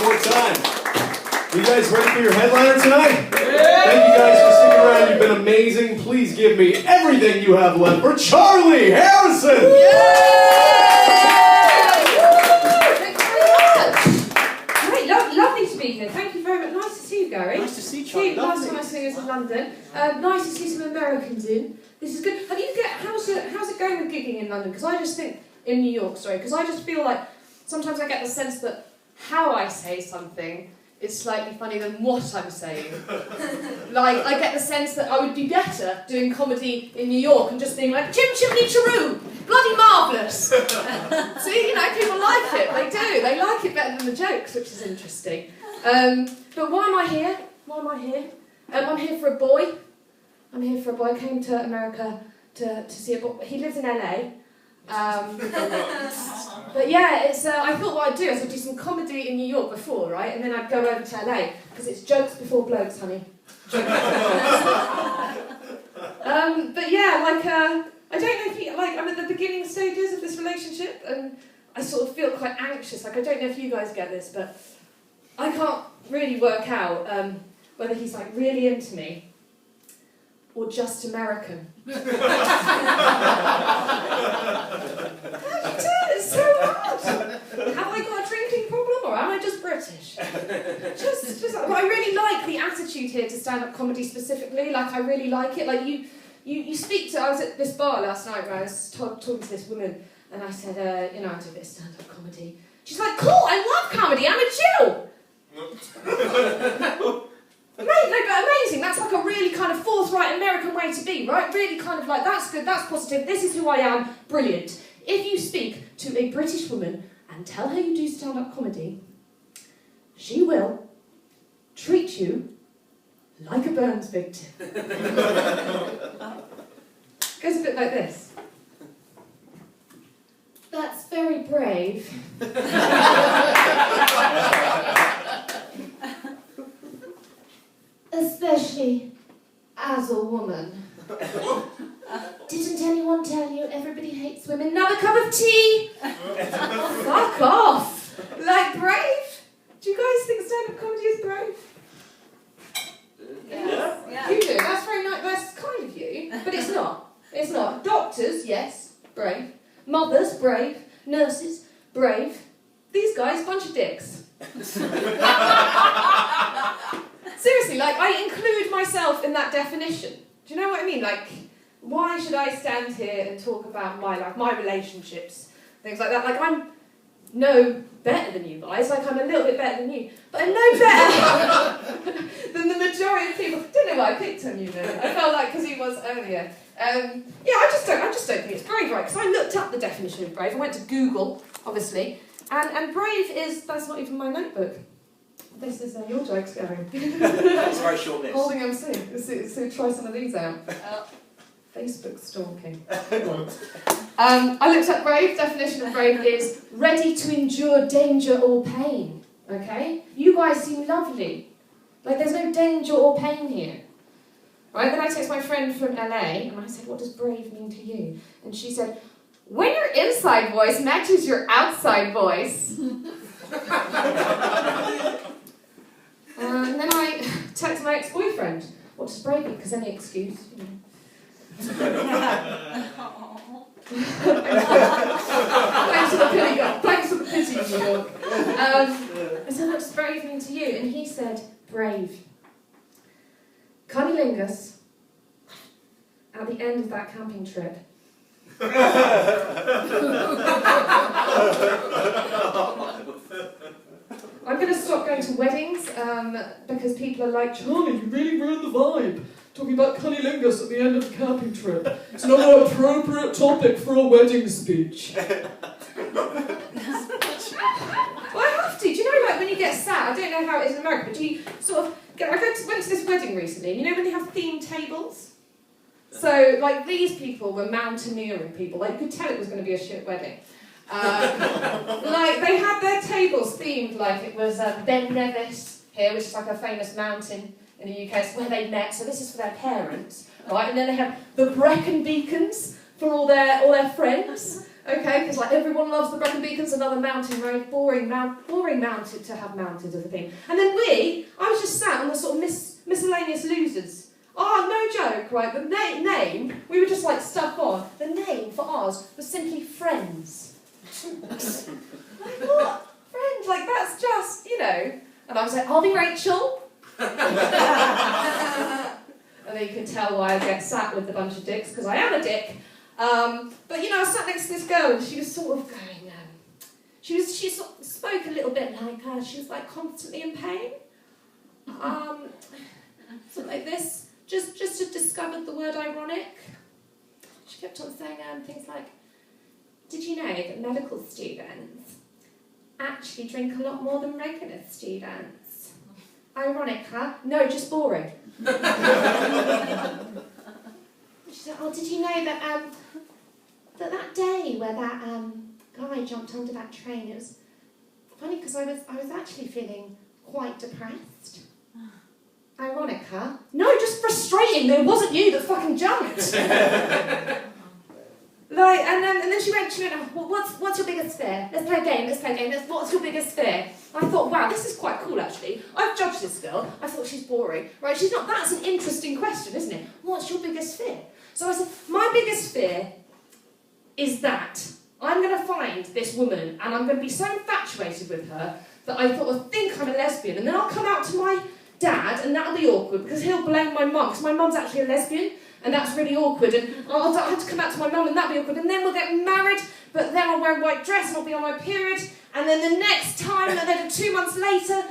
more time. You guys ready for your headliner tonight? Yeah. Thank you guys for sticking around. You've been amazing. Please give me everything you have left for Charlie Harrison. Great, lovely to be here. Thank you very much. Nice to see you, Gary. Nice to see you, Charlie. Last time I saw you was in London. Nice to see some Americans in. This is good. How's it going with gigging in London? Because I just think in New York, because I just feel like sometimes I get the sense that how I say something is slightly funnier than what I'm saying. Like, I get the sense that I would be better doing comedy in New York and just being like, chim chimney charoo, bloody marvellous. See, people like it, they do. They like it better than the jokes, which is interesting. But why am I here? I'm here for a boy. I came to America to see a boy. He lives in LA. But yeah, I thought what I'd do is I'd do some comedy in New York before, right? And then I'd go over to LA, because it's jokes before blokes, honey. But yeah, I don't know if I'm at the beginning stages of this relationship, and I sort of feel quite anxious. I don't know if you guys get this, but I can't really work out whether he's really into me or just American. It's so hard. Have I got a drinking problem, or am I just British? I really like the attitude here to stand-up comedy specifically. I really like it. You speak to. I was at this bar last night where I was talking to this woman, and I said, I do a bit of stand-up comedy. She's like, cool, I love comedy. I'm a Jew. But amazing. That's a really kind of forthright American way to be, right? Really kind of that's good, that's positive, this is who I am, brilliant. If you speak to a British woman and tell her you do stand-up comedy, she will treat you like a Burns victim. Goes a bit like this. That's very brave. Especially as a woman. Didn't anyone tell you everybody hates women? Another cup of tea? Fuck off! Brave? Do you guys think stand-up comedy is brave? Yeah. You do. That's very nice. That's kind of you. But it's not. It's not. Doctors, yes, brave. Mothers, brave. Nurses, brave. These guys, bunch of dicks. Seriously, I include myself in that definition. Do you know what I mean? Why should I stand here and talk about my life, my relationships, things like that? I'm no better than you guys. I'm a little bit better than you. But I'm no better than the majority of people. Don't know why I picked on you then. I felt because he was earlier. I just don't think it's brave, right? Because I looked up the definition of brave. I went to Google, obviously. And brave that's not even my notebook. This is your jokes, Gary. That's a very short list. Holding MC. So try some of these out. Facebook stalking. I looked up brave. Definition of brave is ready to endure danger or pain. Okay? You guys seem lovely. There's no danger or pain here. Right? Then I text my friend from LA and I said, what does brave mean to you? And she said, when your inside voice matches your outside voice. And then I text my ex-boyfriend, what does brave mean? Because any excuse, Thanks for the pity, New York. I said, what does brave mean to you? And he said, brave. Cunnilingus, at the end of that camping trip. I'm going to stop going to weddings because people are like, Charlie, you really ruined the vibe. Talking about cunnilingus at the end of the camping trip. It's not an appropriate topic for a wedding speech. Well, I have to. Do you know, when you get sat, I don't know how it is in America, but do you sort of I went to this wedding recently, and you know when they have themed tables? So, these people were mountaineering people. You could tell it was going to be a shit wedding. They had their tables themed it was Ben Nevis here, which is a famous mountain in the UK. It's where they met, so this is for their parents, right? And then they have the Brecon Beacons for all their friends. Okay, because like everyone loves the Brecon Beacons, another mountain road, boring mountain to have mounted as a thing. And then I was just sat on the sort of miscellaneous losers. Oh, no joke, right? The name, we were just like stuck on. The name for ours was simply Friends. Like, what? Friends? Like, that's just, you know. And I was like, I'll be Rachel. And then you can tell why I get sat with a bunch of dicks, because I am a dick. But, you know, I sat next to this girl and she was sort of going, she sort of spoke a little bit like, she was like constantly in pain. Something like this. Just had discovered the word ironic. She kept on saying things like, did you know that medical students actually drink a lot more than regular students? Ironic, huh? No, just boring. She said, oh, did you know that that day where that guy jumped under that train, it was funny because I was actually feeling quite depressed. Ironic, huh? No, just frustrating that it wasn't you that fucking jumped. Like, and then she went, oh, what's your biggest fear? Let's play a game. What's your biggest fear? I thought, wow, this is quite cool actually. I've judged this girl. I thought she's boring. Right, she's not, that's an interesting question, isn't it? What's your biggest fear? So I said, my biggest fear is that I'm going to find this woman and I'm going to be so infatuated with her that I think I'm a lesbian, and then I'll come out to my dad and that'll be awkward because he'll blame my mum, because my mum's actually a lesbian, and that's really awkward, and I'll have to come out to my mum and that'll be awkward, and then we'll get married, but then I'll wear a white dress and I'll be on my period, and then the next time, and then 2 months later,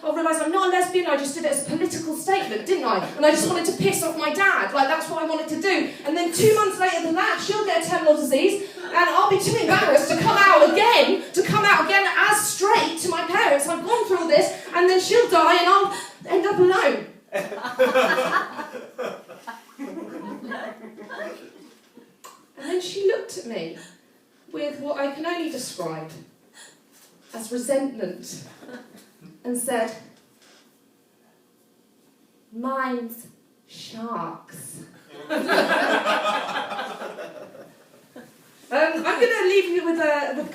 I'll realise I'm not a lesbian, I just did it as a political statement, didn't I? And I just wanted to piss off my dad, like that's what I wanted to do. And then 2 months later than that, she'll get a terminal disease, and I'll be too embarrassed to come out again as straight to my parents. I've gone through all this, and then she'll die and I'll end up alone. And then she looked at me with what I can only describe as resentment and said, mine's sharks. I'm going to leave you with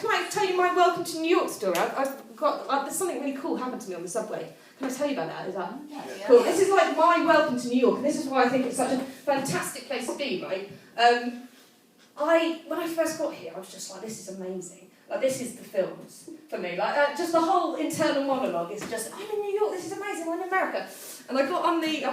can I tell you my welcome to New York story? There's something really cool happened to me on the subway. Can I tell you about that? Is that cool? This is like my welcome to New York, and this is why I think it's such a fantastic place to be, right? When I first got here, I was just like, this is amazing. Like, this is the films for me. Like, just the whole internal monologue is just, I'm in New York, this is amazing, I'm in America. And I've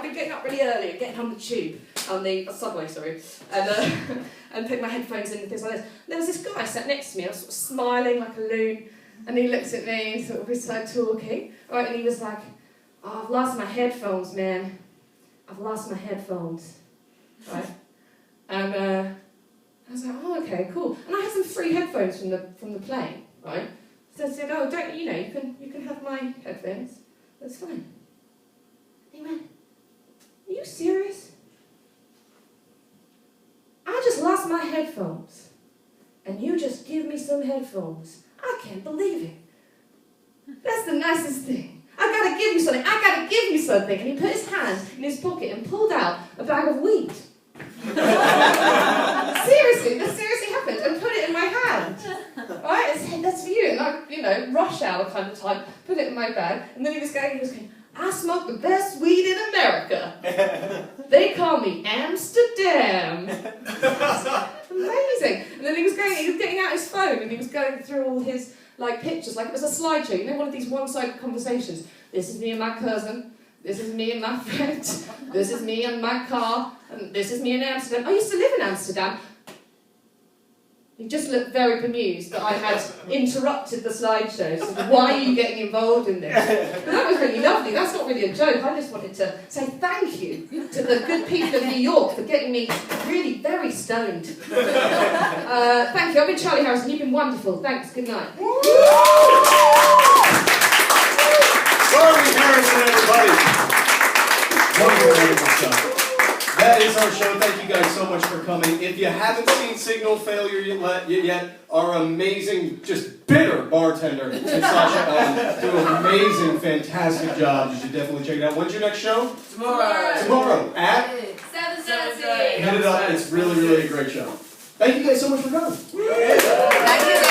been getting up really early and getting on the tube, on the subway, sorry, and putting my headphones in and things like this. There was this guy sat next to me, I was sort of smiling like a loon, and he looked at me and sort of we started talking, right, and he was like, oh, I've lost my headphones, man. I've lost my headphones, right? And I was like, oh, okay, cool. And I had some free headphones from the plane, right? So I said, oh, don't you know, you can have my headphones. That's fine. He went, are you serious? I just lost my headphones, and you just give me some headphones. I can't believe it. That's the nicest thing. I gotta give you something. And he put his hand in his pocket and pulled out a bag of weed. Seriously, this seriously happened, and put it in my hand. Right, and said, that's for you. And I, rush hour kind of time, put it in my bag, and then he was going, I smoke the best weed in America. They call me Amsterdam. Amazing. And then he was getting out his phone, and he was going through all his pictures, like it was a slideshow, one of these one-sided conversations. This is me and my cousin. This is me and my friend. This is me and my car. And this is me in Amsterdam. I used to live in Amsterdam. He just looked very bemused that I had interrupted the slideshow. So why are you getting involved in this? But that was really lovely. That's not really a joke. I just wanted to say thank you to the good people of New York for getting me really very stoned. Thank you. I've been Charlie Harrison. You've been wonderful. Thanks. Good night. Charlie Harrison, everybody. Wonderful stuff. That is our show. Thank you guys so much for coming. If you haven't seen Signal Failure yet, our amazing, just bitter bartender, Sasha, do an amazing, fantastic job. You should definitely check it out. When's your next show? Tomorrow. Tomorrow at 7:30. Hit it up. It's really, really a great show. Thank you guys so much for coming. Thank you.